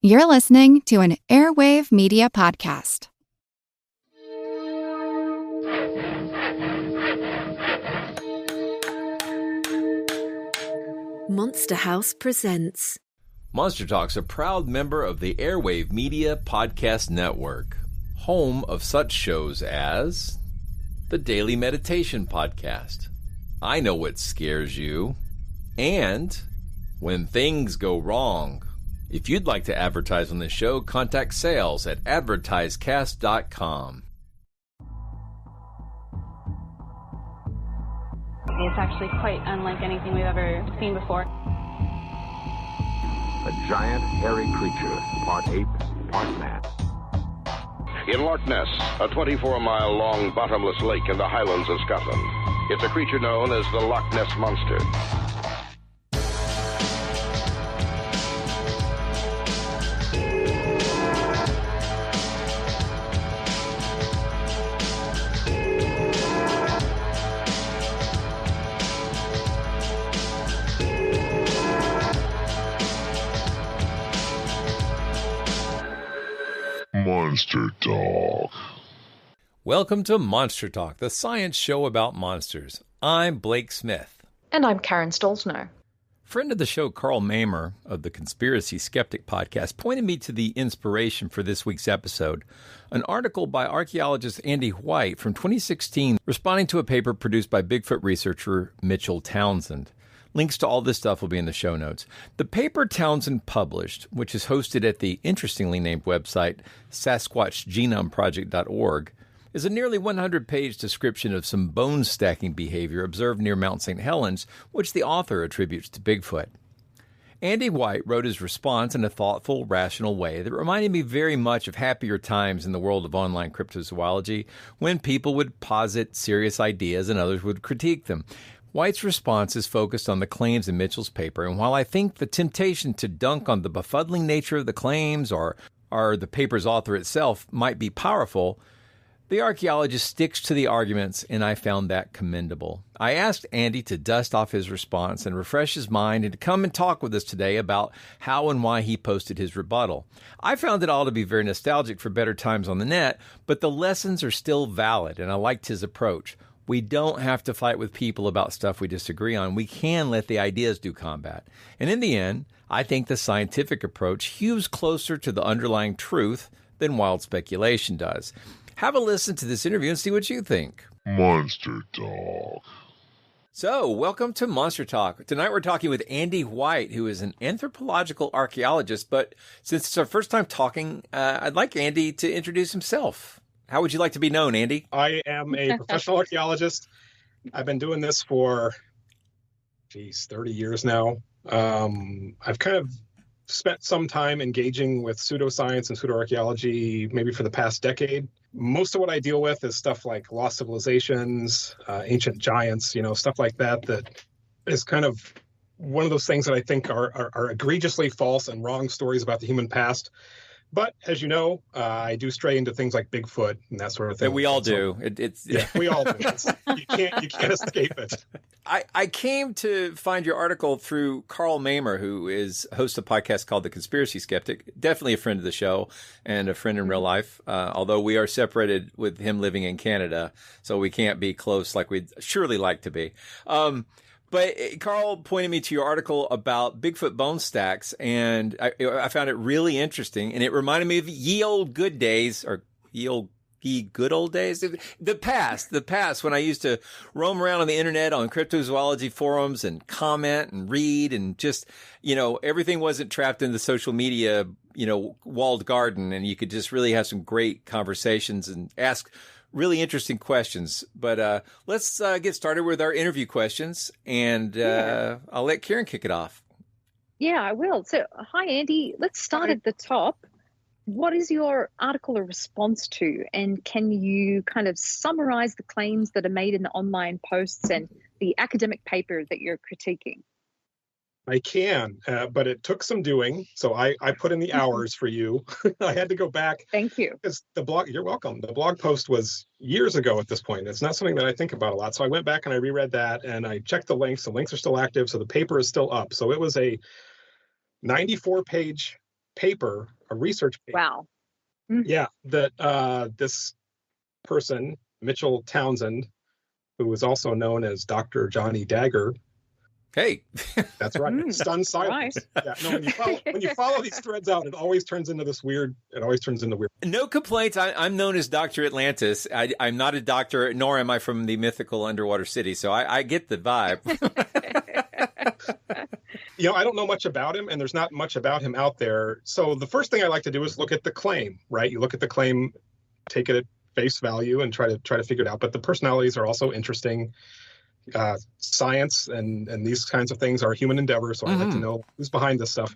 You're listening to an Airwave Media Podcast. Monster House presents. Monster Talk's a proud member of the Airwave Media Podcast Network, home of such shows as the Daily Meditation Podcast, I Know What Scares You, and When Things Go Wrong. If you'd like to advertise on this show, contact sales at advertisecast.com. It's actually quite unlike anything we've ever seen before. A giant, hairy creature, part ape, part man. In Loch Ness, a 24-mile-long bottomless lake in the Highlands of Scotland. It's a creature known as the Loch Ness Monster. Monster Talk. Welcome to Monster Talk, the science show about monsters. I'm Blake Smith. And I'm Karen Stolzno. Friend of the show, Carl Mamer of the Conspiracy Skeptic podcast, pointed me to the inspiration for this week's episode, an article by archaeologist Andy White from 2016 responding to a paper produced by Bigfoot researcher Mitchell Townsend. Links to all this stuff will be in the show notes. The paper Townsend published, which is hosted at the interestingly named website SasquatchGenomeProject.org, is a nearly 100-page description of some bone stacking behavior observed near Mount St. Helens, which the author attributes to Bigfoot. Andy White wrote his response in a thoughtful, rational way that reminded me very much of happier times in the world of online cryptozoology, when people would posit serious ideas and others would critique them. White's response is focused on the claims in Mitchell's paper, and while I think the temptation to dunk on the befuddling nature of the claims or the paper's author itself might be powerful, the archaeologist sticks to the arguments, and I found that commendable. I asked Andy to dust off his response and refresh his mind and to come and talk with us today about how and why he posted his rebuttal. I found it all to be very nostalgic for better times on the net, but the lessons are still valid, and I liked his approach. We don't have to fight with people about stuff we disagree on. We can let the ideas do combat. And in the end, I think the scientific approach hews closer to the underlying truth than wild speculation does. Have a listen to this interview and see what you think. Monster Talk. So, welcome to Monster Talk. Tonight we're talking with Andy White, who is an anthropological archaeologist. But since it's our first time talking, I'd like Andy to introduce himself. How would you like to be known, Andy? I am a professional archaeologist. I've been doing this for, 30 years now. I've kind of spent some time engaging with pseudoscience and pseudoarchaeology maybe for the past decade. Most of what I deal with is stuff like lost civilizations, ancient giants, stuff like that is kind of one of those things that I think are egregiously false and wrong stories about the human past. But as you know, I do stray into things like Bigfoot and that sort of thing. And we all do. We all do. You can't escape it. I came to find your article through Carl Mamer, who hosts a podcast called The Conspiracy Skeptic. Definitely a friend of the show and a friend in real life. Although we are separated with him living in Canada, so we can't be close like we'd surely like to be. But Carl pointed me to your article about Bigfoot bone stacks, and I found it really interesting, and it reminded me of ye good old days, the past when I used to roam around on the internet on cryptozoology forums and comment and read, and just, everything wasn't trapped in the social media, walled garden, and you could just really have some great conversations and ask really interesting questions. But let's get started with our interview questions, and I'll let Karen kick it off. Yeah, I will. So, hi, Andy. Let's start at the top. What is your article a response to? And can you kind of summarize the claims that are made in the online posts and the academic paper that you're critiquing? I can, but it took some doing. So I put in the hours for you. I had to go back. Thank you. Because you're welcome. The blog post was years ago at this point. It's not something that I think about a lot. So I went back and I reread that and I checked the links. The links are still active. So the paper is still up. So it was a 94-page paper, a research paper. Wow. Yeah, that this person, Mitchell Townsend, who was also known as Dr. Johnny Dagger. Hey, that's right. Stunned silence. Right. Yeah, no, when you follow these threads out, it always turns into weird. No complaints. I'm known as Dr. Atlantis. I'm not a doctor, nor am I from the mythical underwater city. So I get the vibe. I don't know much about him, and there's not much about him out there. So the first thing I like to do is look at the claim, right? You look at the claim, take it at face value, and try to figure it out. But the personalities are also interesting. Science and these kinds of things are human endeavor, so I like to know who's behind this stuff.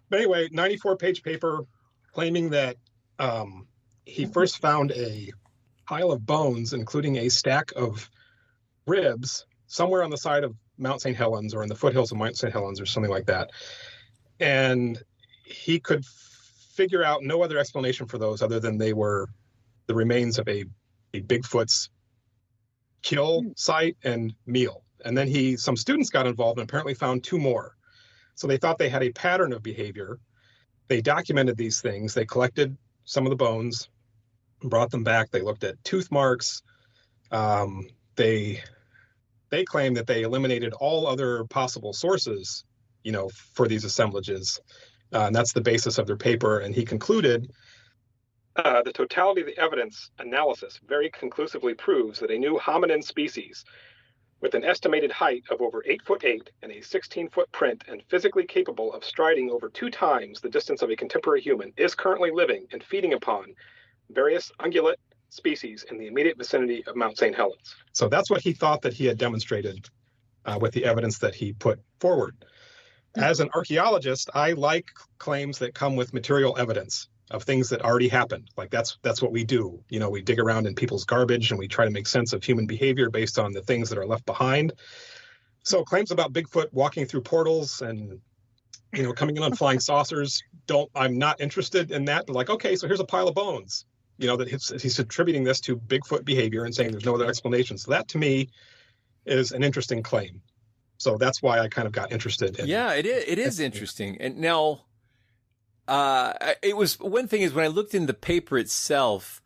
But anyway, 94-page paper claiming that he first found a pile of bones, including a stack of ribs, somewhere on the side of Mount St. Helens or in the foothills of Mount St. Helens or something like that. And he could figure out no other explanation for those other than they were the remains of a Bigfoot's kill site and meal. And then some students got involved and apparently found two more. So they thought they had a pattern of behavior. They documented these things. They collected some of the bones, brought them back. They looked at tooth marks. They claimed that they eliminated all other possible sources, for these assemblages. And that's the basis of their paper. And he concluded, the totality of the evidence analysis very conclusively proves that a new hominin species with an estimated height of over 8'8" and a 16-foot print and physically capable of striding over 2 times the distance of a contemporary human is currently living and feeding upon various ungulate species in the immediate vicinity of Mount St. Helens. So that's what he thought that he had demonstrated with the evidence that he put forward. As an archaeologist, I like claims that come with material evidence of things that already happened. Like that's what we do. We dig around in people's garbage and we try to make sense of human behavior based on the things that are left behind. So claims about Bigfoot walking through portals and, coming in on flying saucers, I'm not interested in that. But like, okay, so here's a pile of bones, that he's attributing this to Bigfoot behavior and saying there's no other explanation. So that to me is an interesting claim. So that's why I kind of got interested in. Yeah, it is interesting. And now, it was one thing is when I looked in the paper itself,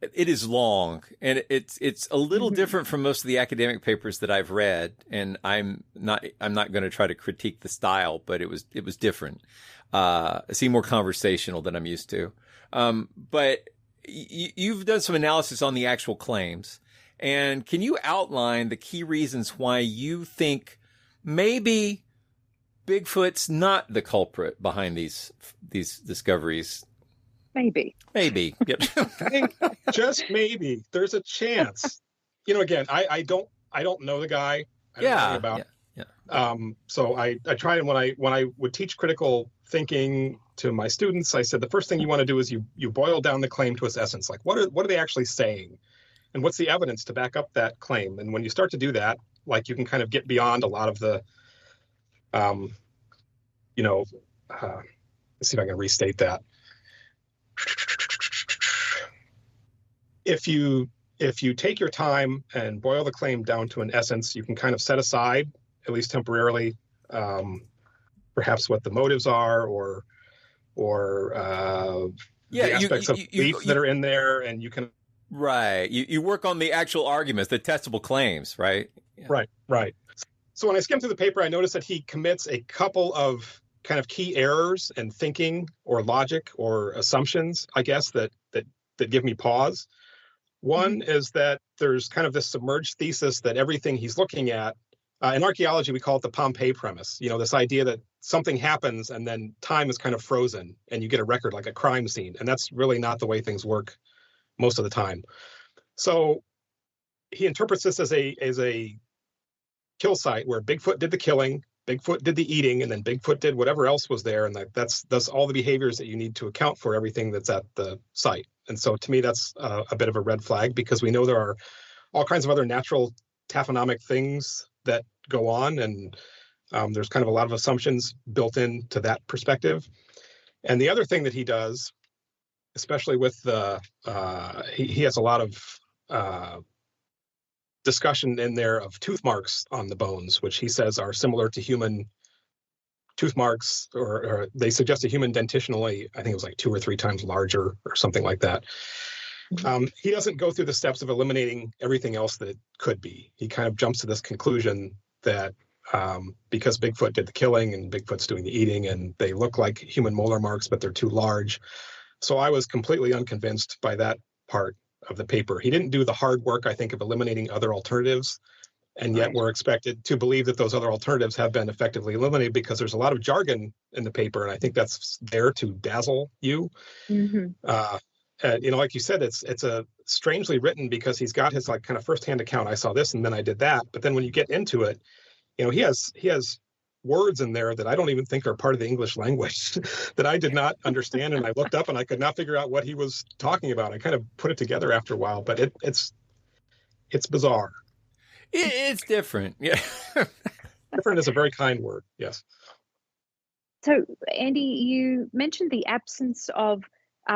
it is long and it's a little different from most of the academic papers that I've read. And I'm not going to try to critique the style, but it was different. It seemed more conversational than I'm used to. But you've done some analysis on the actual claims, and can you outline the key reasons why you think maybe Bigfoot's not the culprit behind these discoveries? Maybe. Yep. Just maybe. There's a chance. Again, I don't know the guy. I don't know anything about. Yeah. So I tried, and when I would teach critical thinking to my students, I said the first thing you want to do is you boil down the claim to its essence. Like what are they actually saying, and what's the evidence to back up that claim? And when you start to do that, like you can kind of get beyond a lot of the let's see if I can restate that. If you take your time and boil the claim down to an essence, you can kind of set aside, at least temporarily, perhaps what the motives are or the aspects of belief that are in there, and you can. Right. You work on the actual arguments, the testable claims, right? Yeah. Right. So when I skimmed through the paper, I noticed that he commits a couple of kind of key errors in thinking or logic or assumptions, I guess, that give me pause. One is that there's kind of this submerged thesis that everything he's looking at, in archaeology, we call it the Pompeii premise, this idea that something happens and then time is kind of frozen and you get a record like a crime scene. And that's really not the way things work most of the time. So he interprets this as a kill site where Bigfoot did the killing, Bigfoot did the eating, and then Bigfoot did whatever else was there. And that's all the behaviors that you need to account for everything that's at the site. And so to me, that's a bit of a red flag, because we know there are all kinds of other natural taphonomic things that go on. And there's kind of a lot of assumptions built into that perspective. And the other thing that he does, especially with he has a lot of discussion in there of tooth marks on the bones, which he says are similar to human tooth marks, or they suggest a human dentition only, I think it was like 2 or 3 times larger or something like that. He doesn't go through the steps of eliminating everything else that it could be. He kind of jumps to this conclusion that because Bigfoot did the killing and Bigfoot's doing the eating, and they look like human molar marks, but they're too large. So I was completely unconvinced by that part of the paper. He didn't do the hard work, I think, of eliminating other alternatives. And yet we're expected to believe that those other alternatives have been effectively eliminated because there's a lot of jargon in the paper. And I think that's there to dazzle you. Like you said, it's a strangely written because he's got his like kind of firsthand account. I saw this and then I did that. But then when you get into it, he has words in there that I don't even think are part of the English language that I did not understand. And I looked up and I could not figure out what he was talking about. I kind of put it together after a while, but it's bizarre. It's different. Yeah. Different is a very kind word. Yes. So, Andy, you mentioned the absence of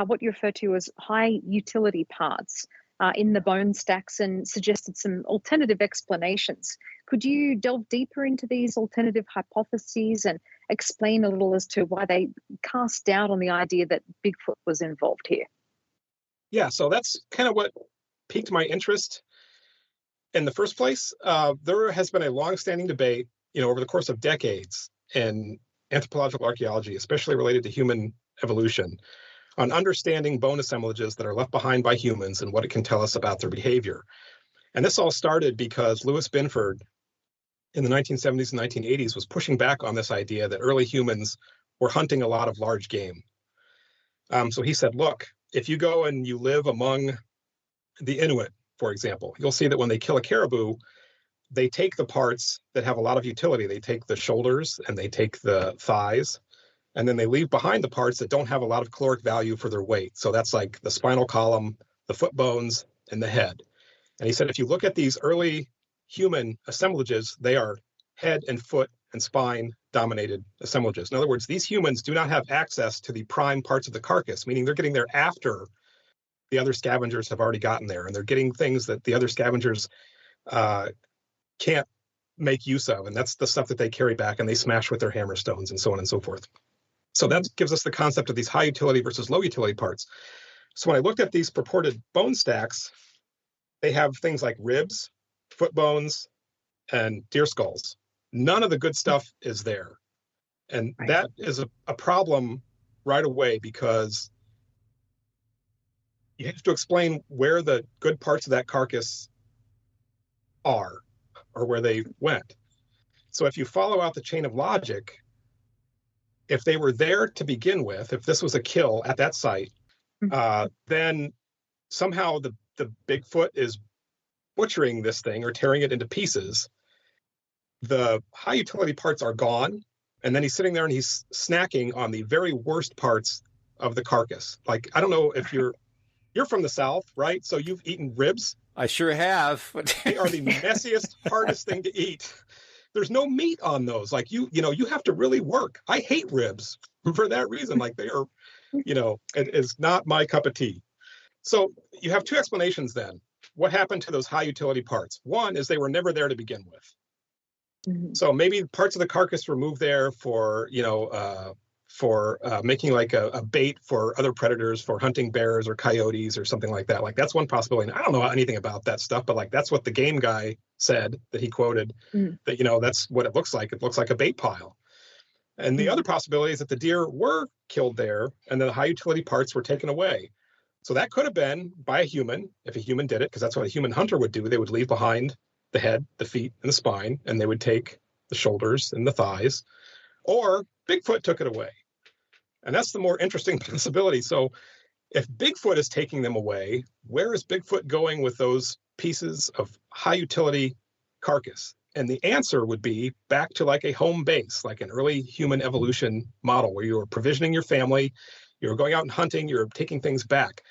what you refer to as high utility parts in the bone stacks and suggested some alternative explanations. Could you delve deeper into these alternative hypotheses and explain a little as to why they cast doubt on the idea that Bigfoot was involved here? Yeah, so that's kind of what piqued my interest in the first place. There has been a long-standing debate, over the course of decades in anthropological archaeology, especially related to human evolution, on understanding bone assemblages that are left behind by humans and what it can tell us about their behavior. And this all started because Louis Binford in the 1970s and 1980s was pushing back on this idea that early humans were hunting a lot of large game. So he said, look, if you go and you live among the Inuit, for example, you'll see that when they kill a caribou, they take the parts that have a lot of utility. They take the shoulders and they take the thighs, and then they leave behind the parts that don't have a lot of caloric value for their weight. So that's like the spinal column, the foot bones, and the head. And he said, if you look at these early human assemblages, they are head and foot and spine dominated assemblages. In other words, these humans do not have access to the prime parts of the carcass, meaning they're getting there after the other scavengers have already gotten there, and they're getting things that the other scavengers can't make use of. And that's the stuff that they carry back and they smash with their hammer stones and so on and so forth. So that gives us the concept of these high utility versus low utility parts. So when I looked at these purported bone stacks, they have things like ribs, foot bones, and deer skulls. None of the good stuff is there. And that is a problem right away, because you have to explain where the good parts of that carcass are or where they went. So if you follow out the chain of logic, if they were there to begin with, if this was a kill at that site, then somehow the Bigfoot is butchering this thing or tearing it into pieces. The high utility parts are gone, and then he's sitting there and he's snacking on the very worst parts of the carcass. Like, I don't know if you're from the South, right? So you've eaten ribs. I sure have. They are the messiest, hardest thing to eat. There's no meat on those. Like you have to really work. I hate ribs for that reason. Like they are, it is not my cup of tea. So you have two explanations then. What happened to those high utility parts? One is they were never there to begin with. Mm-hmm. So maybe parts of the carcass were moved there for making like a bait for other predators, for hunting bears or coyotes or something like that. Like that's one possibility. And I don't know anything about that stuff, but like that's what the game guy said that he quoted, that, that's what it looks like. It looks like a bait pile. And the other possibility is that the deer were killed there and then the high utility parts were taken away. So that could have been by a human, if a human did it, because that's what a human hunter would do. They would leave behind the head, the feet, and the spine, and they would take the shoulders and the thighs, or Bigfoot took it away. And that's the more interesting possibility. So if Bigfoot is taking them away, where is Bigfoot going with those pieces of high utility carcass? And the answer would be back to like a home base, like an early human evolution model where you were provisioning your family, you were going out and hunting, you're taking things back.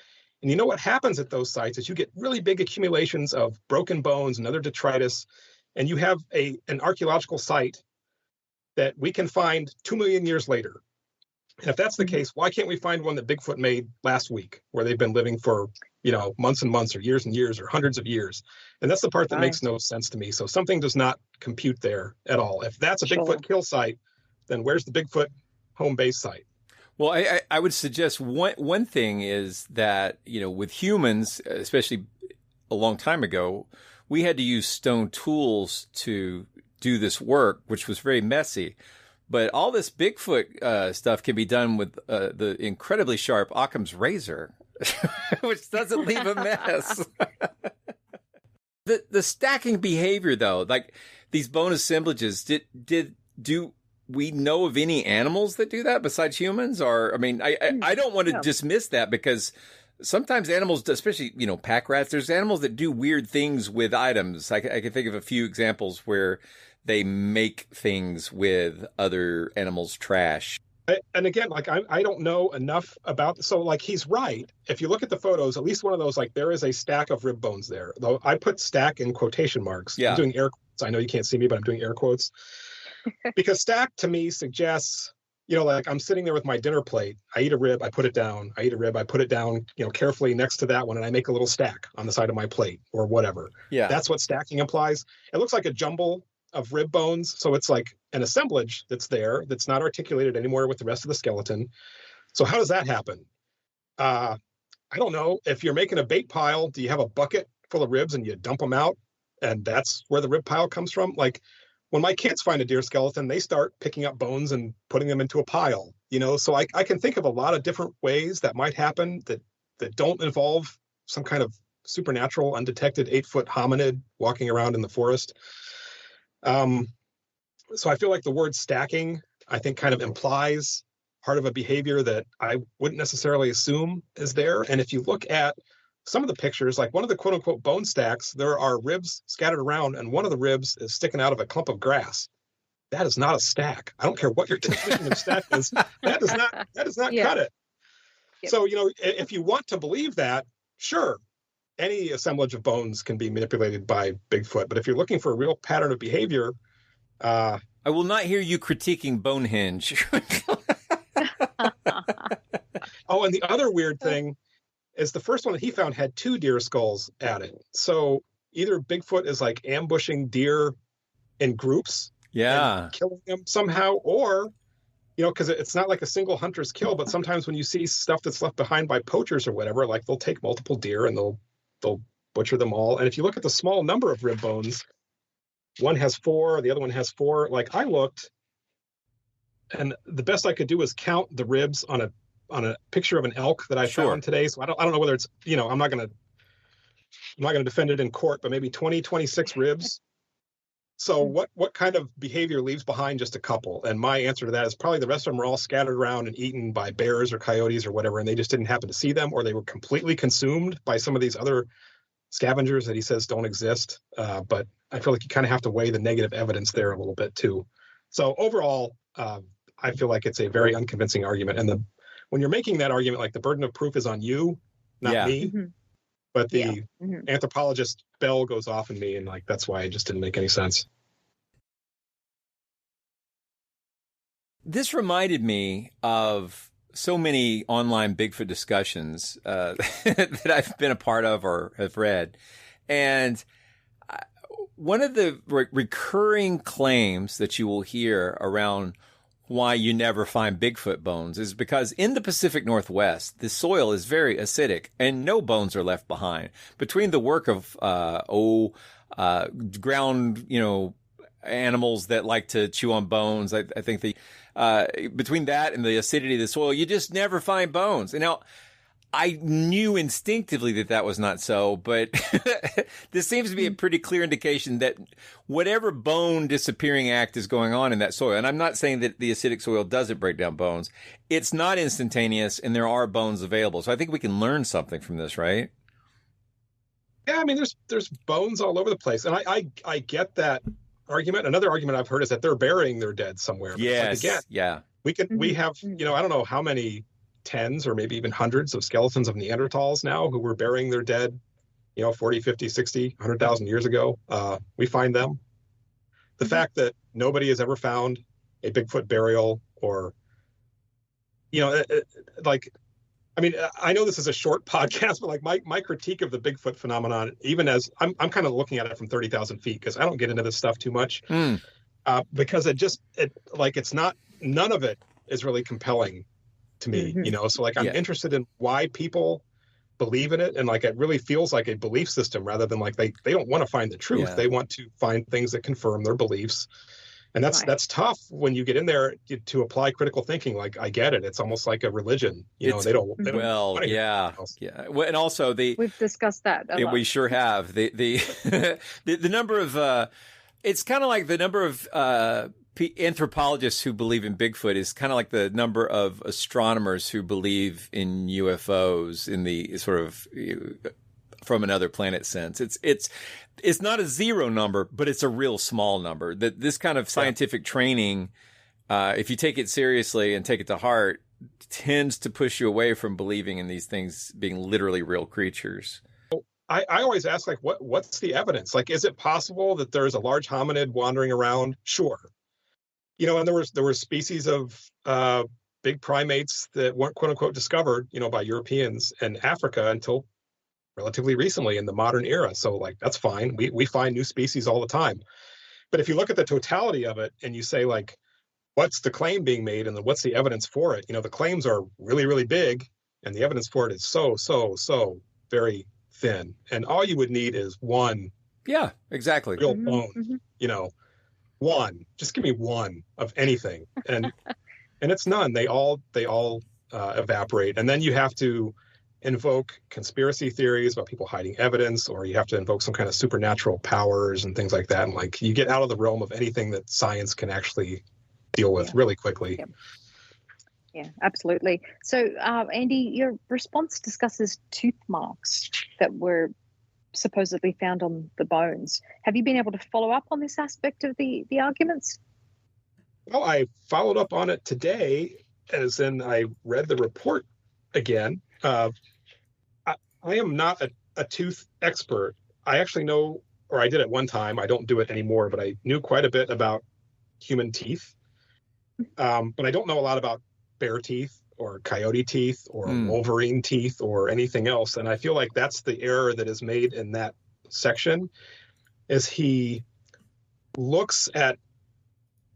And you know what happens at those sites is you get really big accumulations of broken bones and other detritus, and you have an archaeological site that we can find 2 million years later. And if that's the case, why can't we find one that Bigfoot made last week where they've been living for, months and months or years and years or hundreds of years? And that's the part that makes no sense to me. So something does not compute there at all. If that's a Bigfoot kill site, then where's the Bigfoot home base site? Well, I would suggest one thing is that, with humans, especially a long time ago, we had to use stone tools to do this work, which was very messy. But all this Bigfoot stuff can be done with the incredibly sharp Occam's razor, which doesn't leave a mess. The stacking behavior, though, like these bone assemblages, do we know of any animals that do that besides humans? Or, I don't want to dismiss that, because sometimes animals, especially, pack rats, there's animals that do weird things with items. I can think of a few examples where they make things with other animals' trash. And again, like I don't know enough about, so like he's right. If you look at the photos, at least one of those, like there is a stack of rib bones there. Though I put stack in quotation marks. Yeah. I'm doing air quotes. I know you can't see me, but I'm doing air quotes. Because stack to me suggests, like I'm sitting there with my dinner plate. I eat a rib, I put it down. I eat a rib, I put it down, carefully next to that one, and I make a little stack on the side of my plate or whatever. Yeah. That's what stacking implies. It looks like a jumble of rib bones. So it's like an assemblage that's there that's not articulated anymore with the rest of the skeleton. So how does that happen? I don't know. If you're making a bait pile, do you have a bucket full of ribs and you dump them out? And that's where the rib pile comes from? Like when my kids find a deer skeleton, they start picking up bones and putting them into a pile, So I can think of a lot of different ways that might happen that don't involve some kind of supernatural, undetected 8-foot hominid walking around in the forest. So I feel like the word stacking, I think, kind of implies part of a behavior that I wouldn't necessarily assume is there. And if you look at some of the pictures, like one of the quote unquote bone stacks, there are ribs scattered around, and one of the ribs is sticking out of a clump of grass. That is not a stack. I don't care what your definition of stack is. That does not cut it. Yep. So, if you want to believe that, sure, any assemblage of bones can be manipulated by Bigfoot. But if you're looking for a real pattern of behavior, I will not hear you critiquing Bonehenge. Oh, and the other weird thing is the first one that he found had 2 deer skulls added. So either Bigfoot is like ambushing deer in groups, and killing them somehow, or because it's not like a single hunter's kill, but sometimes when you see stuff that's left behind by poachers or whatever, like they'll take multiple deer and they'll butcher them all. And if you look at the small number of rib bones, one has 4, the other one has 4. Like I looked, and the best I could do was count the ribs on a picture of an elk that I found today. So I don't know whether it's, I'm not going to defend it in court, but maybe 26 ribs. So what kind of behavior leaves behind just a couple? And my answer to that is probably the rest of them are all scattered around and eaten by bears or coyotes or whatever, and they just didn't happen to see them, or they were completely consumed by some of these other scavengers that he says don't exist. But I feel like you kind of have to weigh the negative evidence there a little bit too. So overall, I feel like it's a very unconvincing argument. And when you're making that argument, like the burden of proof is on you, not me. Mm-hmm. But the anthropologist bell goes off in me, and like that's why it just didn't make any sense. This reminded me of so many online Bigfoot discussions that I've been a part of or have read. And one of the recurring claims that you will hear around why you never find Bigfoot bones is because in the Pacific Northwest, the soil is very acidic and no bones are left behind. Between the work of ground, animals that like to chew on bones, I think between that and the acidity of the soil, you just never find bones. And now, I knew instinctively that was not so, but this seems to be a pretty clear indication that whatever bone disappearing act is going on in that soil, and I'm not saying that the acidic soil doesn't break down bones, it's not instantaneous and there are bones available. So I think we can learn something from this, right? Yeah, I mean, there's bones all over the place. And I get that argument. Another argument I've heard is that they're burying their dead somewhere. Yes, we have, I don't know how many tens or maybe even hundreds of skeletons of Neanderthals now who were burying their dead, 40, 50, 60, 100,000 years ago. We find them. The fact that nobody has ever found a Bigfoot burial or, I know this is a short podcast, but like my critique of the Bigfoot phenomenon, even as I'm kind of looking at it from 30,000 feet, because I don't get into this stuff too much, because it's not none of it is really compelling to me, so like I'm interested in why people believe in it, and like it really feels like a belief system rather than like they don't want to find the truth. They want to find things that confirm their beliefs. And that's tough when you get in there to apply critical thinking. Like, I get it. It's almost like a religion. They don't well, yeah. Well, and also we've discussed that a lot. We sure have. The number of it's kind of like the number of anthropologists who believe in Bigfoot is kind of like the number of astronomers who believe in UFOs in the sort of from another planet sense. It's not a zero number, but it's a real small number. That this kind of scientific training, if you take it seriously and take it to heart, tends to push you away from believing in these things being literally real creatures. I always ask, like, what's the evidence? Like, is it possible that there's a large hominid wandering around? Sure. And there were species of big primates that weren't quote unquote discovered, by Europeans in Africa until relatively recently in the modern era. So like, that's fine. We find new species all the time. But if you look at the totality of it and you say like, what's the claim being made and then what's the evidence for it? The claims are really, really big and the evidence for it is so very thin. And all you would need is one. Yeah, exactly. Real bone, one, just give me one of anything. And it's none. They all evaporate. And then you have to invoke conspiracy theories about people hiding evidence, or you have to invoke some kind of supernatural powers and things like that. And like, you get out of the realm of anything that science can actually deal with really quickly. Yeah, absolutely. So, Andy, your response discusses tooth marks that were supposedly found on the bones. Have you been able to follow up on this aspect of the arguments? Well, I followed up on it today, as in I read the report again. I am not a tooth expert. I actually know, or I did at one time, I don't do it anymore, but I knew quite a bit about human teeth. But I don't know a lot about bear teeth or coyote teeth or wolverine teeth or anything else. And I feel like that's the error that is made in that section, is he looks at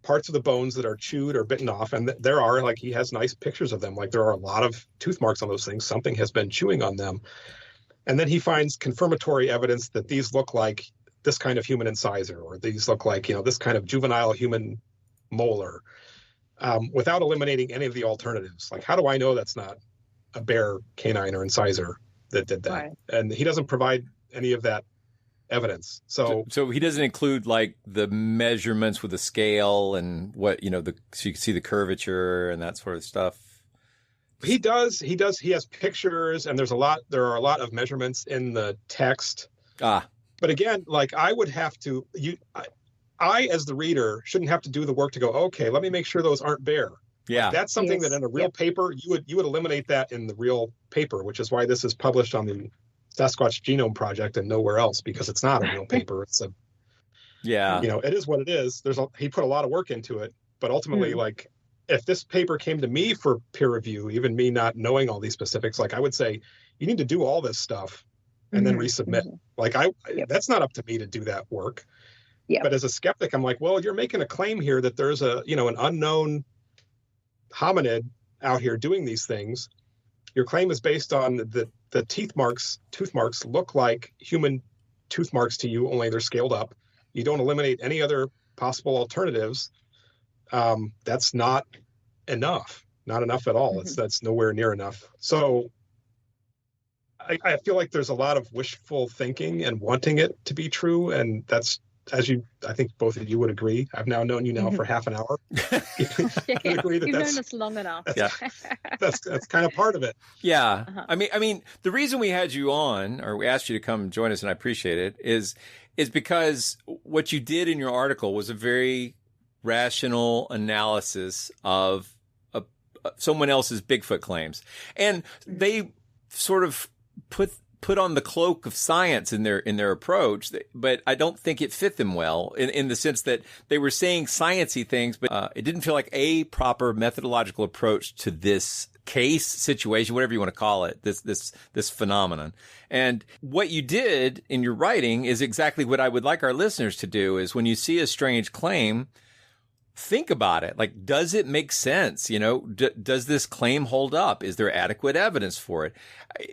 parts of the bones that are chewed or bitten off, and there are, like, he has nice pictures of them, like there are a lot of tooth marks on those things. Something has been chewing on them. And then he finds confirmatory evidence that these look like this kind of human incisor, or these look like, this kind of juvenile human molar, without eliminating any of the alternatives. Like, how do I know that's not a bear canine or incisor that did that? Right. And he doesn't provide any of that evidence. So he doesn't include like the measurements with the scale and what, so you can see the curvature and that sort of stuff. He does. He has pictures, and there are a lot of measurements in the text. But again, like, I would have to, I, as the reader, shouldn't have to do the work to go, okay, let me make sure those aren't bear. Yeah. Like, that's something that in a real paper, you would eliminate that in the real paper, which is why this is published on the Sasquatch Genome Project and nowhere else, because it's not a real paper. It's it is what it is. He put a lot of work into it, but ultimately, like, if this paper came to me for peer review, even me not knowing all these specifics, like, I would say, you need to do all this stuff and then resubmit. Like, that's not up to me to do that work. Yeah. But as a skeptic, I'm like, well, you're making a claim here that there's an unknown hominid out here doing these things. Your claim is based on the tooth marks look like human tooth marks to you, only they're scaled up. You don't eliminate any other possible alternatives. That's not enough at all. That's nowhere near enough. So I feel like there's a lot of wishful thinking and wanting it to be true. And that's, I think both of you would agree. I've now known you now for half an hour. You've known us long enough. That's kind of part of it. Yeah. I mean, the reason we had you on, or we asked you to come join us, and I appreciate it, is because what you did in your article was a very rational analysis of someone else's Bigfoot claims. And they sort of put on the cloak of science in their approach, but I don't think it fit them well in the sense that they were saying sciencey things, but it didn't feel like a proper methodological approach to this case, situation, whatever you want to call it, this phenomenon. And what you did in your writing is exactly what I would like our listeners to do, is when you see a strange claim, think about it. Like, does it make sense? You know, does this claim hold up? Is there adequate evidence for it?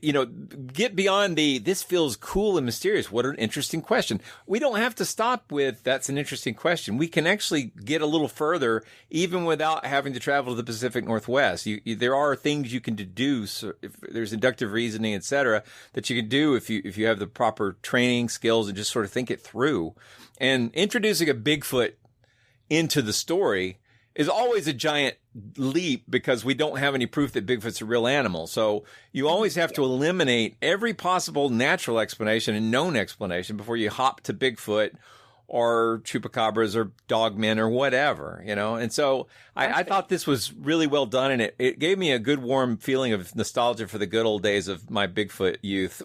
You know, get beyond this feels cool and mysterious. What an interesting question. We don't have to stop with, that's an interesting question. We can actually get a little further, even without having to travel to the Pacific Northwest. There are things you can deduce. If there's inductive reasoning, et cetera, that you can do if you have the proper training skills and just sort of think it through. And introducing a Bigfoot into the story is always a giant leap because we don't have any proof that Bigfoot's a real animal. So you always have to eliminate every possible natural explanation and known explanation before you hop to Bigfoot or chupacabras or dogmen or whatever, you know? And so I thought this was really well done, and it gave me a good warm feeling of nostalgia for the good old days of my Bigfoot youth.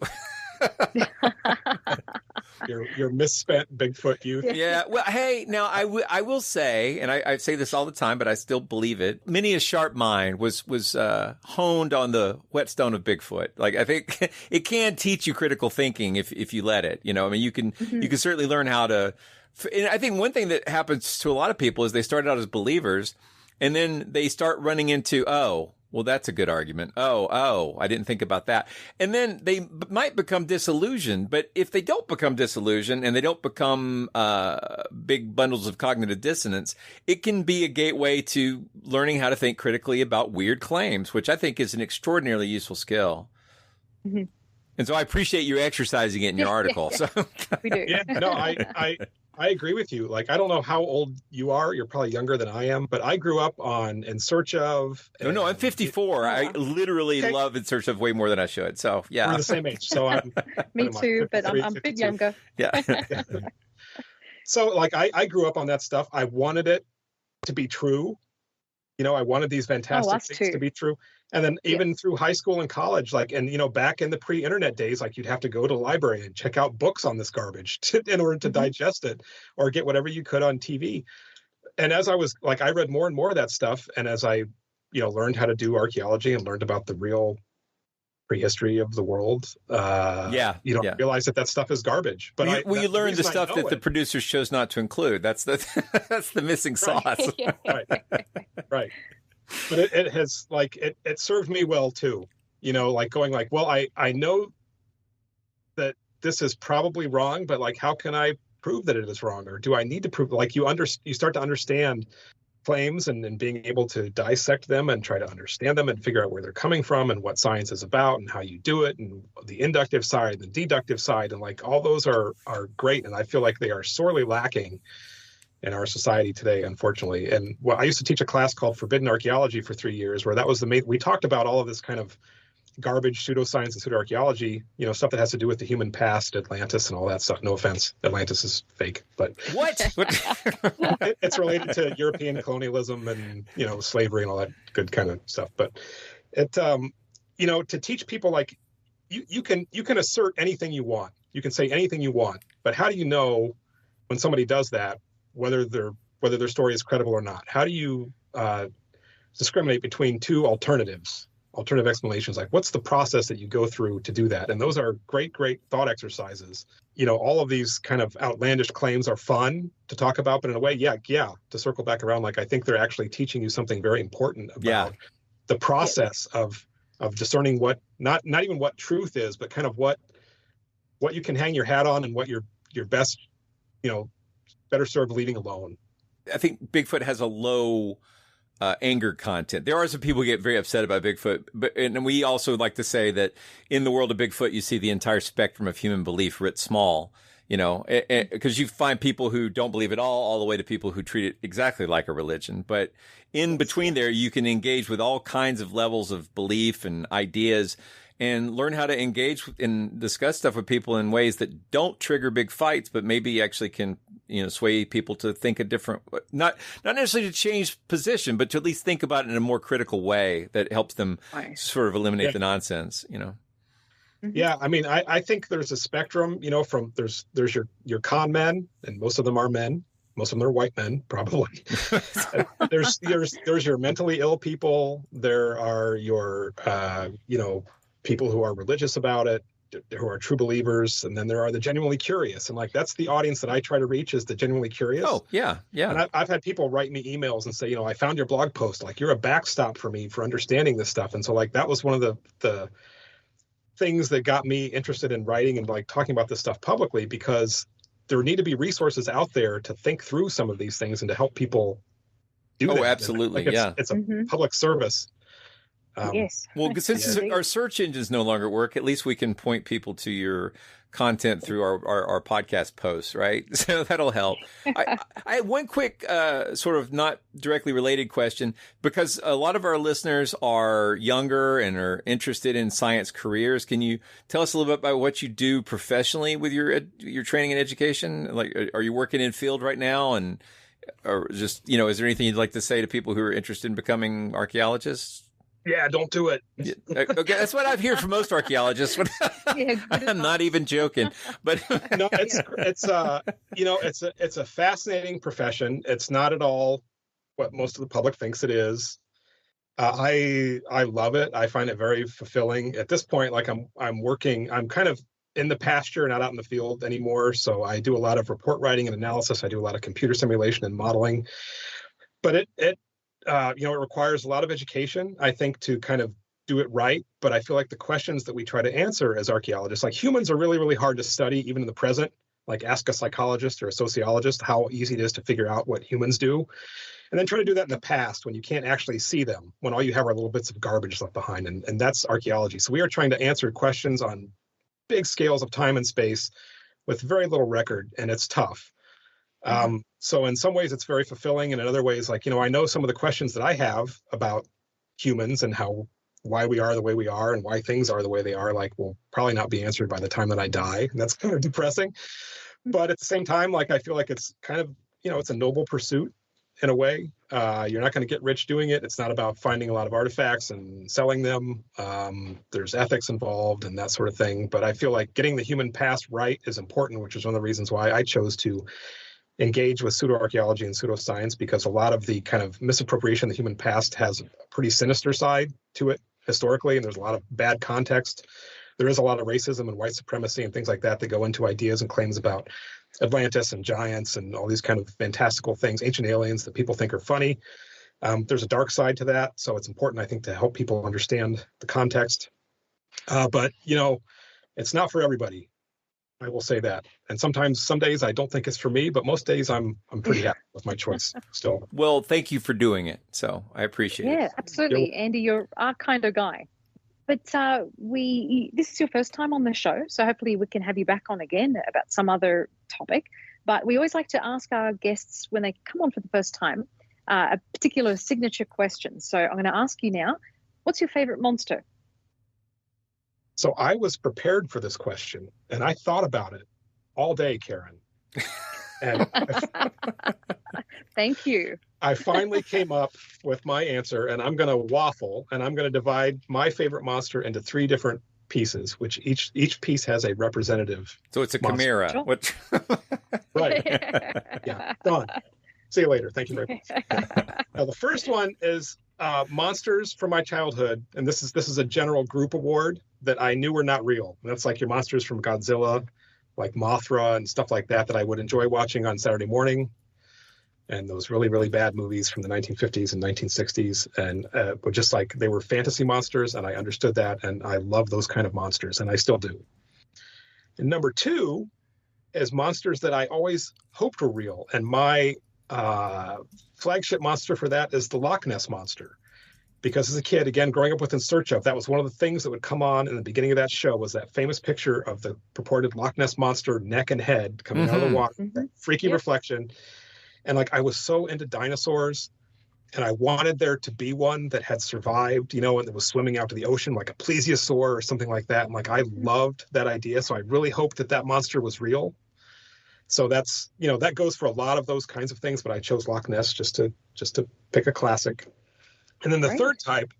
your misspent Bigfoot youth. Yeah. Well, hey, now I will say, and I say this all the time, but I still believe it. Many a sharp mind was honed on the whetstone of Bigfoot. Like, I think it can teach you critical thinking if you let it. You know, I mean, you can certainly learn how to. And I think one thing that happens to a lot of people is they start out as believers, and then they start running into, oh, well, that's a good argument. Oh, I didn't think about that. And then they might become disillusioned. But if they don't become disillusioned and they don't become big bundles of cognitive dissonance, it can be a gateway to learning how to think critically about weird claims, which I think is an extraordinarily useful skill. Mm-hmm. And so I appreciate you exercising it in your article. So we do. Yeah, no, I agree with you. Like, I don't know how old you are. You're probably younger than I am, but I grew up on In Search of. No, I'm 54. I literally love In Search of way more than I should. So, yeah. We're the same age. So I'm. Me too, but I'm a bit younger. Yeah. So, like, I grew up on that stuff. I wanted it to be true. You know, I wanted these fantastic things to be true. And then even through high school and college, like, and, you know, back in the pre-internet days, like, you'd have to go to the library and check out books on this garbage in order to digest it, or get whatever you could on TV. And as I was, like, I read more and more of that stuff. And as I, you know, learned how to do archaeology and learned about the real prehistory of the world, you don't realize that stuff is garbage. But you learn the stuff that the producers chose not to include. That's the missing sauce. Right. But it has, like, it served me well too, you know, like going like, well, I know that this is probably wrong, but, like, how can I prove that it is wrong? Or do I need to prove, like, you start to understand claims and being able to dissect them and try to understand them and figure out where they're coming from and what science is about and how you do it, and the inductive side, the deductive side. And, like, all those are great. And I feel like they are sorely lacking in our society today, unfortunately. And I used to teach a class called Forbidden Archaeology for 3 years, where that was we talked about all of this kind of garbage pseudoscience and pseudoarchaeology, you know, stuff that has to do with the human past, Atlantis and all that stuff. No offense, Atlantis is fake, but what? It's related to European colonialism and, you know, slavery and all that good kind of stuff. But it, you know, to teach people, like, you can assert anything you want, you can say anything you want, but how do you know when somebody does that whether their story is credible or not? How do you discriminate between two alternative explanations? Like, what's the process that you go through to do that? And those are great thought exercises. You know, all of these kind of outlandish claims are fun to talk about, but in a way, to circle back around, like, I think they're actually teaching you something very important about the process of discerning what, not even what truth is, but kind of what you can hang your hat on and what your best, you know, better served leaving alone. I think Bigfoot has a low anger content. There are some people who get very upset about Bigfoot, and we also like to say that in the world of Bigfoot, you see the entire spectrum of human belief writ small, you know, because you find people who don't believe at all the way to people who treat it exactly like a religion. But in between there, you can engage with all kinds of levels of belief and ideas, and learn how to engage and discuss stuff with people in ways that don't trigger big fights, but maybe actually can, you know, sway people to think a different, not necessarily to change position, but to at least think about it in a more critical way that helps them sort of eliminate the nonsense, you know? Yeah. I mean, I think there's a spectrum, you know, from there's your con men, and most of them are men. Most of them are white men, probably. there's your mentally ill people. There are your, you know, people who are religious about it. true believers, and then there are the genuinely curious. And like that's the audience that I try to reach, is the genuinely curious. Oh, yeah. And I've had people write me emails and say, I found your blog post. Like, you're a backstop for me for understanding this stuff. And so like that was one of the things that got me interested in writing and like talking about this stuff publicly, because there need to be resources out there to think through some of these things and to help people do that. Oh, absolutely. It's a public service. Yes. Well, since our search engines no longer work, at least we can point people to your content through our podcast posts, right? So that'll help. I have one quick sort of not directly related question, because a lot of our listeners are younger and are interested in science careers. Can you tell us a little bit about what you do professionally with your training and education? Like, are you working in field right now? And or just, is there anything you'd like to say to people who are interested in becoming archaeologists? Yeah, don't do it. Okay, that's what I've heard from most archaeologists. I'm not even joking, but no, it's a fascinating profession. It's not at all what most of the public thinks it is. I love it. I find it very fulfilling. At this point, like I'm working. I'm kind of in the pasture, not out in the field anymore. So I do a lot of report writing and analysis. I do a lot of computer simulation and modeling. But it requires a lot of education, I think, to kind of do it right. But I feel like the questions that we try to answer as archaeologists, like humans are really, really hard to study, even in the present. Like ask a psychologist or a sociologist how easy it is to figure out what humans do. And then try to do that in the past when you can't actually see them, when all you have are little bits of garbage left behind. And that's archaeology. So we are trying to answer questions on big scales of time and space with very little record, and it's tough. So in some ways it's very fulfilling, and in other ways, like, I know some of the questions that I have about humans and why we are the way we are and why things are the way they are, like, will probably not be answered by the time that I die. And that's kind of depressing. But at the same time, like, I feel like it's kind of, it's a noble pursuit in a way. You're not going to get rich doing it. It's not about finding a lot of artifacts and selling them. There's ethics involved and that sort of thing. But I feel like getting the human past right is important, which is one of the reasons why I chose to engage with pseudoarchaeology and pseudoscience, because a lot of the kind of misappropriation of the human past has a pretty sinister side to it historically, and there's a lot of bad context. There is a lot of racism and white supremacy and things like that go into ideas and claims about Atlantis and giants and all these kind of fantastical things, ancient aliens that people think are funny. There's a dark side to that, so it's important, I think, to help people understand the context. But it's not for everybody. I will say that. And sometimes, some days I don't think it's for me, but most days I'm pretty happy with my choice still. Well, thank you for doing it. So I appreciate it. Yeah, absolutely. Andy, you're our kind of guy. But this is your first time on the show, so hopefully we can have you back on again about some other topic. But we always like to ask our guests when they come on for the first time a particular signature question. So I'm going to ask you now, what's your favorite monster? So I was prepared for this question, and I thought about it all day, Karen. And thank you. I finally came up with my answer, and I'm going to waffle, and I'm going to divide my favorite monster into 3 different pieces, which each piece has a representative. So it's a monster. Chimera. Sure. What? Right. Yeah. Done. See you later. Thank you very much. Now, the first one is monsters from my childhood, and this is a general group award that I knew were not real. And that's like your monsters from Godzilla, like Mothra and stuff like that I would enjoy watching on Saturday morning. And those really, really bad movies from the 1950s and 1960s, and were just like, they were fantasy monsters, and I understood that, and I love those kind of monsters, and I still do. And number 2 is monsters that I always hoped were real, and my flagship monster for that is the Loch Ness Monster. Because as a kid, again, growing up with In Search Of, that was one of the things that would come on in the beginning of that show, was that famous picture of the purported Loch Ness Monster neck and head coming out of the water, that freaky reflection. And like, I was so into dinosaurs, and I wanted there to be one that had survived, and that was swimming out to the ocean, like a plesiosaur or something like that. And like, I loved that idea. So I really hoped that monster was real. So that's, that goes for a lot of those kinds of things, but I chose Loch Ness just to pick a classic. And then the third type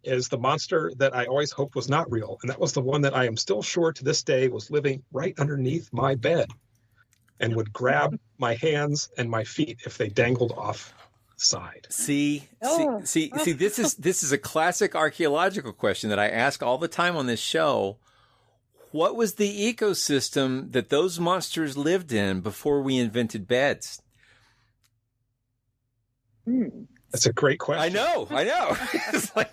is the monster that I always hoped was not real. And that was the one that I am still sure to this day was living right underneath my bed and would grab my hands and my feet if they dangled off the side. See, this is a classic archaeological question that I ask all the time on this show. What was the ecosystem that those monsters lived in before we invented beds? That's a great question. I know. It's like,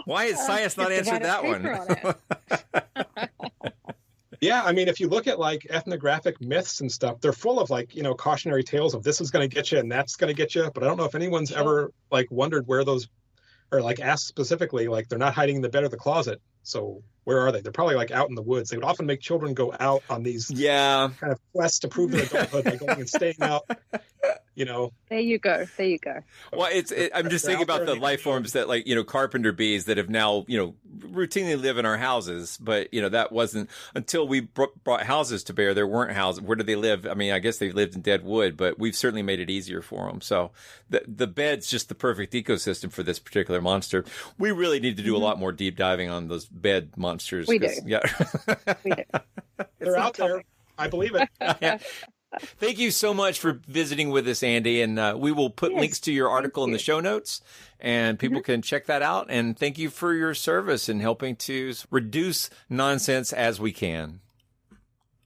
why has science not answered that one? Yeah, I mean, if you look at like ethnographic myths and stuff, they're full of like, cautionary tales of this is going to get you and that's going to get you. But I don't know if anyone's ever like wondered where those, or like asked specifically, like they're not hiding in the bed or the closet. So where are they? They're probably like out in the woods. They would often make children go out on these kind of quests to prove their adulthood by going and staying out. There you go. Well, I'm just thinking about the life forms that, like, carpenter bees that have now, routinely live in our houses. But, that wasn't until we brought houses to bear. There weren't houses. Where did they live? I mean, I guess they lived in dead wood, but we've certainly made it easier for them. So the bed's just the perfect ecosystem for this particular monster. We really need to do a lot more deep diving on those bed monsters. We do. Yeah. We do. They're out there. I believe it. Yeah. Thank you so much for visiting with us, Andy. And we will put links to your article in the show notes, and people can check that out. And thank you for your service in helping to reduce nonsense as we can.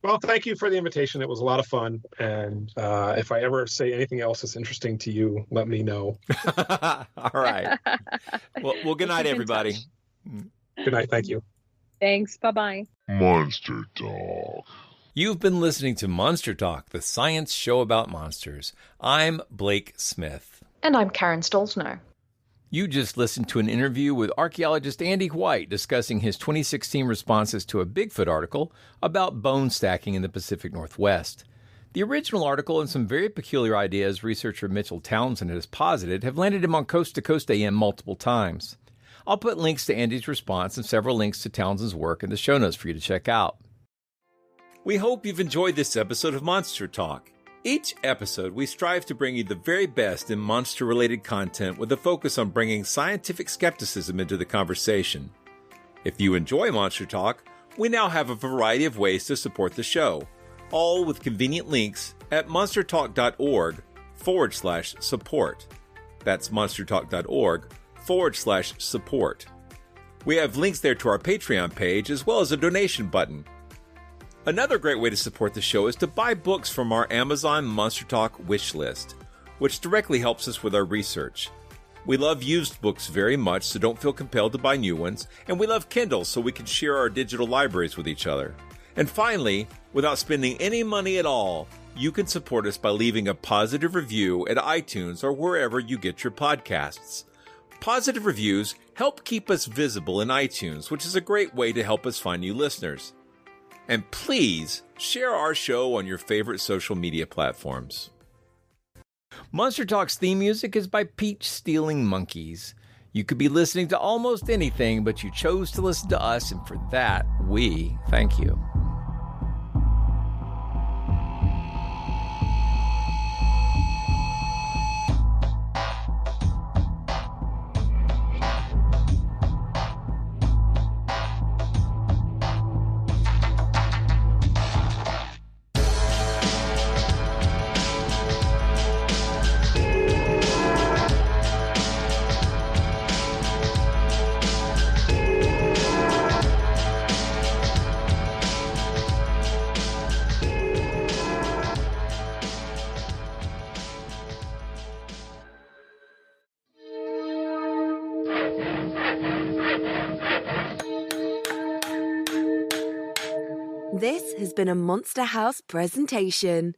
Well, thank you for the invitation. It was a lot of fun. And if I ever say anything else that's interesting to you, let me know. All right. Well, good night, everybody. Good night. Thank you. Thanks. Bye-bye. Monster Talk. You've been listening to Monster Talk, the science show about monsters. I'm Blake Smith. And I'm Karen Stolzno. You just listened to an interview with archaeologist Andy White discussing his 2016 responses to a Bigfoot article about bone stacking in the Pacific Northwest. The original article and some very peculiar ideas researcher Mitchell Townsend has posited have landed him on Coast to Coast AM multiple times. I'll put links to Andy's response and several links to Townsend's work in the show notes for you to check out. We hope you've enjoyed this episode of Monster Talk. Each episode, we strive to bring you the very best in monster-related content with a focus on bringing scientific skepticism into the conversation. If you enjoy Monster Talk, we now have a variety of ways to support the show, all with convenient links at monstertalk.org/support. That's monstertalk.org/support. We have links there to our Patreon page as well as a donation button. Another great way to support the show is to buy books from our Amazon Monster Talk wish list, which directly helps us with our research. We love used books very much, so don't feel compelled to buy new ones, and we love Kindle so we can share our digital libraries with each other. And finally, without spending any money at all, you can support us by leaving a positive review at iTunes or wherever you get your podcasts. Positive reviews help keep us visible in iTunes, which is a great way to help us find new listeners. And please share our show on your favorite social media platforms. Monster Talk's theme music is by Peach Stealing Monkeys. You could be listening to almost anything, but you chose to listen to us, and for that, we thank you. This has been a Monster House presentation.